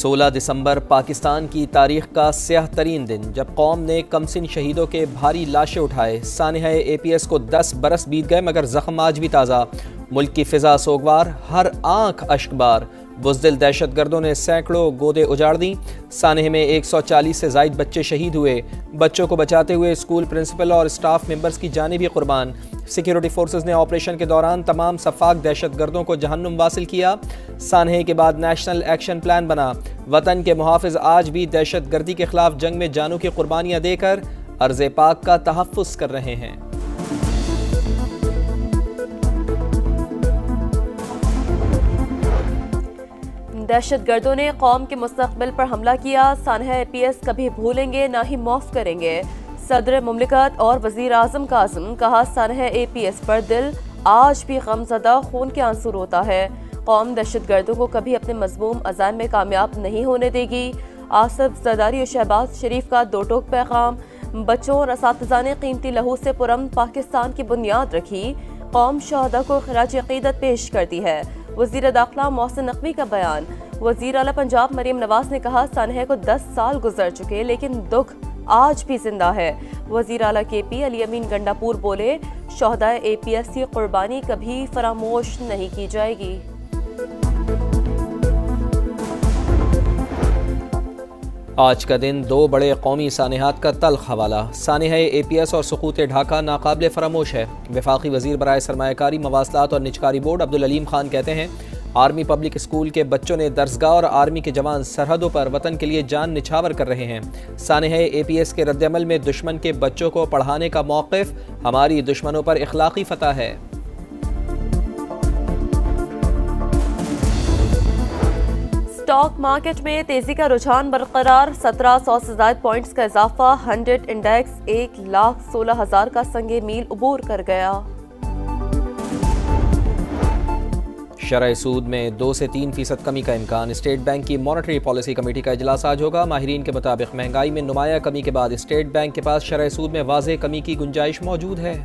16 दिसंबर पाकिस्तान की तारीख का स्याह तरीन दिन, जब कौम ने कमसिन शहीदों के भारी लाशें उठाए। सानिहा APS को 10 बरस बीत गए मगर जख्म आज भी ताज़ा। मुल्क की फ़िज़ा सोगवार, हर आंख अश्कबार। बुज़दिल दहशतगर्दों ने सैकड़ों गोदे उजाड़ दी। सानिह में 140 से ज़ायद बच्चे शहीद हुए। बच्चों को बचाते हुए स्कूल प्रिंसिपल और स्टाफ मेंबर्स की जानें भी कुर्बान। सिक्योरिटी फोर्सेस ने ऑपरेशन के दौरान तमाम सफाक दहशतगर्दों को जहन्नुम वासिल किया। सानिह के बाद नेशनल एक्शन प्लान बना। वतन के मुहाफिज आज भी दहशतगर्दी के खिलाफ जंग में जानों की कुर्बानियाँ देकर अर्ज़ पाक का तहफ़्फ़ुज़ कर रहे हैं। दहशतगर्दों ने कौम के मुस्तक़बिल पर हमला किया। सानिहा APS कभी भूलेंगे ना ही माफ़ करेंगे। सदर मुमलिकत और वज़ीर आज़म कासिम कहा, सानिहा APS पर दिल आज भी गमज़दा खून के आंसू रोता है। कौम दहशतगर्दों को कभी अपने मज़मूम अज़ाइम में कामयाब नहीं होने देगी। आसिफ ज़रदारी और शहबाज शरीफ का दो टोक पैगाम। बच्चों और असातिज़ा ने कीमती लहू से पुरम पाकिस्तान की बुनियाद रखी। कौम शहदा को खिराज अक़ीदत पेश करती है। वज़ीर दाखिला मोहसिन नकवी का बयान। वज़ीर आला पंजाब मरीम नवाज ने कहा, सानिहा को 10 साल गुजर चुके लेकिन दुख आज भी जिंदा है। वज़ीर आला KP अली अमीन गंडापुर बोले, शहदा APS की कुर्बानी कभी फरामोश नहीं की जाएगी। आज का दिन दो बड़े कौमी सानिहात का तल्ख हवाला। सानिहा APS और सुकूत ढाका नाकाबिले फरामोश है। वफाकी वज़ीर बराए सरमायाकारी, मवासलात और निजकारी बोर्ड अब्दुल अलीम खान कहते हैं, आर्मी पब्लिक स्कूल के बच्चों ने दरसगाह और आर्मी के जवान सरहदों पर वतन के लिए जान निछावर कर रहे हैं। सानिहा APS के रद्दअमल में दुश्मन के बच्चों को पढ़ाने का मौक़िफ़ हमारी दुश्मनों पर इखलाक़ी फ़तह है। स्टॉक मार्केट में तेजी का रुझान बरकरार। 1700 से ज़ायद पॉइंट्स का इजाफा। 100 इंडेक्स 1,16,000 का संगे मील उबूर कर गया। शरह सूद में 2 से 3% कमी का इम्कान। स्टेट बैंक की मॉनेटरी पॉलिसी कमेटी का इजलास आज होगा। माहिरीन के मुताबिक महंगाई में नुमाया कमी के बाद स्टेट बैंक के पास शरह सूद में वाज़ेह कमी की गुंजाइश मौजूद है।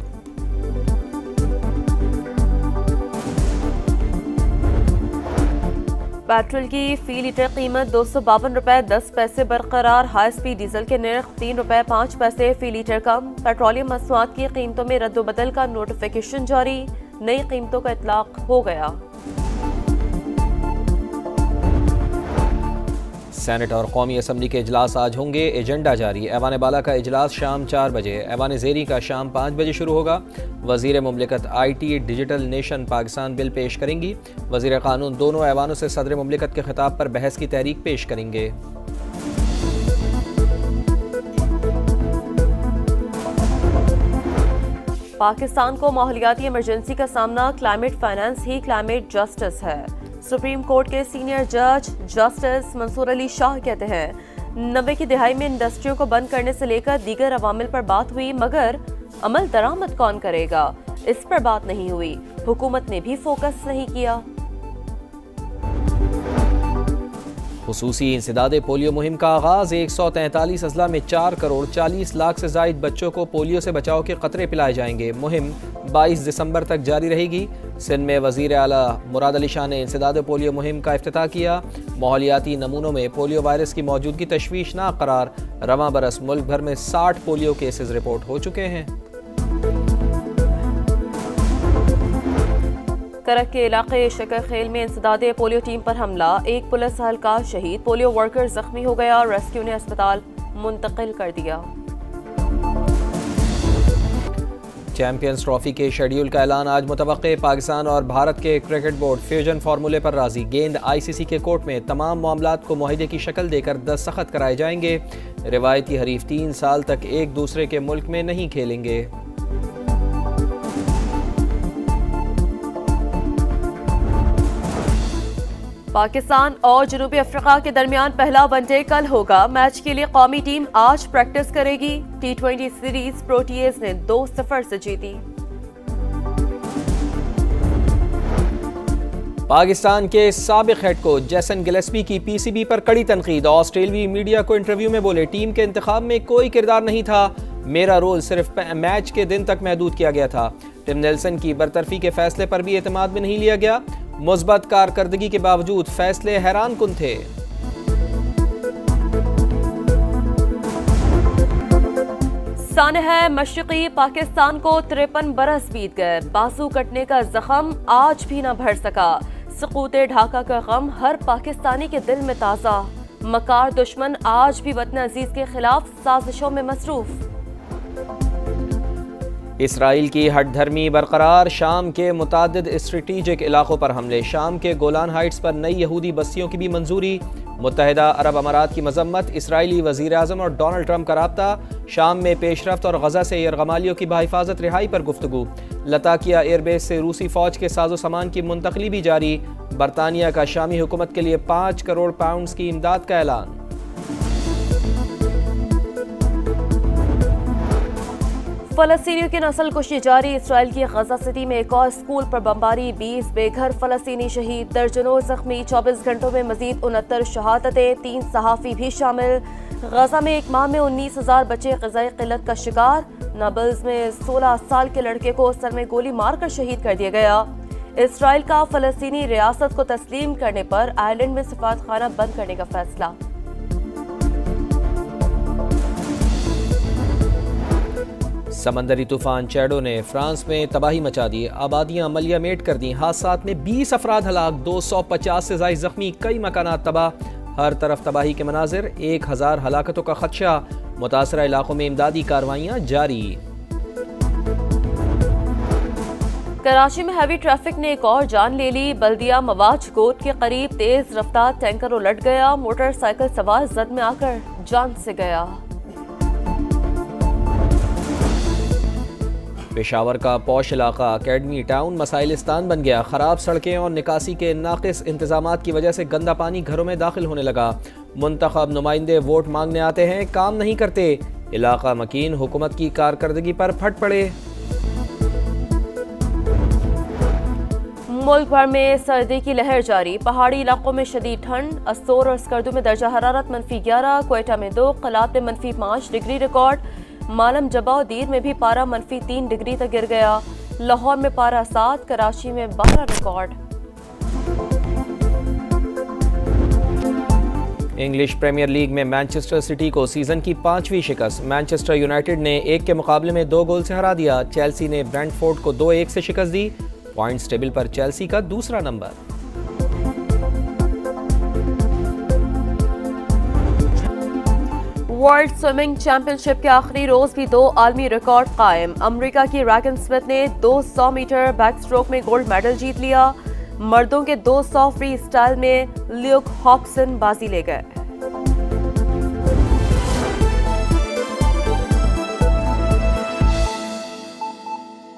पेट्रोल की फी लीटर कीमत 252 रुपये 10 पैसे बरकरार। हाई स्पीड डीजल के नर्ख 3 रुपये 5 पैसे फी लीटर कम। पेट्रोलियम मसनूआत की कीमतों में रद्दोबदल का नोटिफिकेशन जारी। नई कीमतों का इतलाक हो गया। सेनेट और कौमी असम्बली के इजलास आज होंगे। एजेंडा जारी। ऐवान बाला का इजलास शाम 4 बजे, ऐवान ज़ेरी का शाम 5 बजे शुरू होगा। वज़ीर मुमलिकत IT digital nation Pakistan bill पेश करेंगी। वज़ीर कानून दोनों ऐवानों से सदर मुमलिकत के खिताब पर बहस की तहरीक पेश करेंगे। पाकिस्तान को माहौलियाती इमरजेंसी का सामना। क्लाइमेट फाइनेंस ही क्लाइमेट जस्टिस है। सुप्रीम कोर्ट के सीनियर जज जस्टिस मंसूर अली शाह कहते हैं, 90 की दिहाई में इंडस्ट्रियों को बंद करने से लेकर दीगर अवामिल पर बात हुई मगर अमल दरामद कौन करेगा, इस पर बात नहीं हुई। हुकूमत ने भी फोकस नहीं किया। खुसूसी इंसदादे पोलियो मुहिम का आगाज। 143 अजला में 4 करोड़ 40 लाख से जायद बच्चों को पोलियो से बचाव के कतरे पिलाए जाएंगे। मुहिम 22 दिसंबर तक जारी रहेगी। सिंध में वज़ीर आला मुराद अली शाह ने इंसदादे पोलियो मुहिम का इफ्तिताह किया। माहौलियाती नमूनों में पोलियो वायरस की मौजूदगी तशवीशनाक करार। रवां बरस मुल्क भर में 60 पोलियो केसेस रिपोर्ट हो चुके हैं। करक के इलाके शकर खेल में इंसदादे पोलियो टीम पर हमला। एक पुलिस एहलकार शहीद। पोलियो वर्कर जख्मी हो गया। रेस्क्यू ने अस्पताल मुंतकिल कर दिया। चैंपियंस ट्रॉफी के शेड्यूल का ऐलान आज मुतवक्के। पाकिस्तान और भारत के क्रिकेट बोर्ड फ्यूजन फार्मूले पर राजी। गेंद ICC के कोर्ट में तमाम मामलात को मुआहदे की शक्ल देकर दस्तखत कराए जाएंगे। रिवायती हरीफ 3 साल तक एक दूसरे के मुल्क में नहीं खेलेंगे। पाकिस्तान और जनूबी अफ्रीका के दरमियान पहला वनडे कल होगा। मैच के लिए कौमी टीम आज प्रैक्टिस करेगी। T20 सीरीज प्रोटीज ने 2-0 से जीती। पाकिस्तान के साबिक हेड कोच जैसन गिलेस्पी की PCB पर कड़ी तनकीद। ऑस्ट्रेलियाई मीडिया को इंटरव्यू में बोले, टीम के इंतखाब में कोई किरदार नहीं था, मेरा रोल सिर्फ मैच के दिन तक महदूद किया गया था। टिम नेल्सन की बरतरफी के फैसले पर भी एतमाद में नहीं लिया गया। मुस्बत कारकर्दगी के बावजूद फैसले हैरान कुन थे। सानहा मशरकी पाकिस्तान को 53 बरस बीत गए, बाजू कटने का जख्म आज भी न भर सका। सकूते ढाका का गम हर पाकिस्तानी के दिल में ताज़ा। मकार दुश्मन आज भी वतन अजीज के खिलाफ साजिशों में मसरूफ। इसराइल की हठधर्मी बरकरार, शाम के मुतादिद स्ट्रेटेजिक इलाकों पर हमले। शाम के गोलान हाइट्स पर नई यहूदी बस्तियों की भी मंजूरी। मुत्तहिदा अरब अमारात की मजम्मत। इसराइली वज़ीर आज़म और डोनाल्ड ट्रंप का राब्ता। शाम में पेशरफ्त और गजा से यरगमालियों की बाहिफाजत रिहाई पर गुफ्तगू। लताकिया एयरबेस से रूसी फौज के साजो सामान की मुंतकली भी जारी। बरतानिया का शामी हुकूमत के लिए 5 करोड़ पाउंड की इमदाद का ऐलान। फलस्तीनियों की नस्ल कुशी जारी। इसराइल की गजा सिटी में एक और स्कूल पर बमबारी, 20 बेघर फलस्तीनी शहीद, दर्जनों जख्मी। 24 घंटों में मजीद 69 शहादतें, 3 सहाफ़ी भी शामिल। गजा में एक माह में 19,000 बच्चे ग़िज़ाई क़िल्लत का शिकार। नाबल्स में 16 साल के लड़के को सर में गोली मारकर शहीद कर दिया गया। इसराइल का फलस्तीनी रियासत को तस्लीम करने पर आयरलैंड में सफारतखाना बंद करने का फैसला। समंदरी तूफान चैडो ने फ्रांस में तबाही मचा दी, आबादियां मलिया मेट कर दी। हादसात में 20 अफराद हलाक, 250 से ज़ायद जख्मी, कई मकानात तबाह। हर तरफ तबाही के मनाजिर, 1000 हलाकतों का खदशा। मुतासरा इलाकों में इमदादी कार्रवाइयाँ जारी। कराची में हैवी ट्रैफिक ने एक और जान ले ली। बल्दिया मवाज गोद के करीब तेज रफ्तार टैंकर उलट गया, मोटरसाइकिल सवार जद में आकर जान से गया। पेशावर का पौश इलाका अकेडमी टाउन मसाइलिस्तान बन गया। ख़राब सड़कें और निकासी के नाक़िस इंतज़ामात की वजह से गंदा पानी घरों में दाखिल होने लगा। मुंतखब नुमाइंदे वोट मांगने आते हैं, काम नहीं करते। इलाका मकीन हुकूमत की कारकर्दगी पर फट पड़े। मुल्क भर में सर्दी की लहर जारी। पहाड़ी इलाकों में शदीद ठंड। असोर और स्कर्दू में दर्जा हरारत -11, क्वेटा में 2, कलात में -5 डिग्री रिकॉर्ड। मालम जबा और दीर में भी पारा -3 डिग्री तक गिर गया। लाहौर में पारा 7, कराची में 12 रिकॉर्ड। इंग्लिश प्रीमियर लीग में मैनचेस्टर सिटी को सीजन की 5वीं शिकस्त। मैनचेस्टर यूनाइटेड ने 1 के मुकाबले में 2 गोल से हरा दिया। चेल्सी ने ब्रेंटफोर्ड को 2-1 से शिकस्त दी। पॉइंट्स टेबल पर चेल्सी का दूसरा नंबर। वर्ल्ड स्विमिंग चैंपियनशिप के आखिरी रोज भी 2 आलमी रिकॉर्ड कायम। अमेरिका की रैगन स्मिथ ने 200 मीटर बैक स्ट्रोक में गोल्ड मेडल जीत लिया। मर्दों के 200 फ्री स्टाइल में ल्यूक हॉब्सन बाजी ले गए।